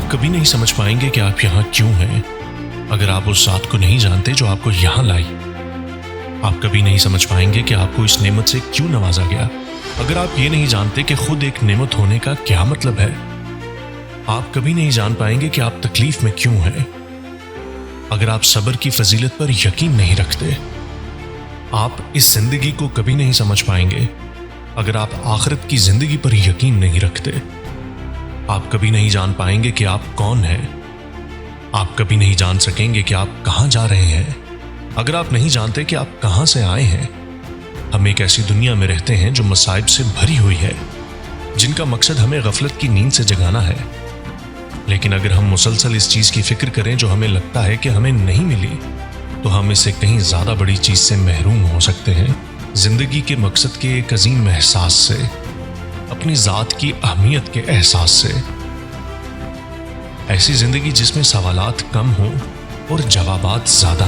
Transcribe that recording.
आप कभी नहीं समझ पाएंगे कि आप यहाँ क्यों हैं अगर आप उस ज़ात को नहीं जानते जो आपको यहाँ लाई। आप कभी नहीं समझ पाएंगे कि आपको इस नेमत से क्यों नवाजा गया अगर आप ये नहीं जानते कि खुद एक नेमत होने का क्या मतलब है। आप कभी नहीं जान पाएंगे कि आप तकलीफ में क्यों हैं अगर आप सब्र की फजीलत पर यकीन नहीं रखते। आप इस जिंदगी को कभी नहीं समझ पाएंगे अगर आप आखिरत की जिंदगी पर यकीन नहीं रखते। आप कभी नहीं जान पाएंगे कि आप कौन हैं। आप कभी नहीं जान सकेंगे कि आप कहां जा रहे हैं अगर आप नहीं जानते कि आप कहां से आए हैं। हम एक ऐसी दुनिया में रहते हैं जो मसाइब से भरी हुई है, जिनका मकसद हमें गफलत की नींद से जगाना है। लेकिन अगर हम मुसलसल इस चीज की फिक्र करें जो हमें लगता है कि हमें नहीं मिली, तो हम इससे कहीं ज्यादा बड़ी चीज से महरूम हो सकते हैं, जिंदगी के मकसद के एक अजीम एहसास से, अपनी जात की अहमियत के एहसास से। ऐसी जिंदगी जिसमें सवालात कम हों और जवाबात ज्यादा।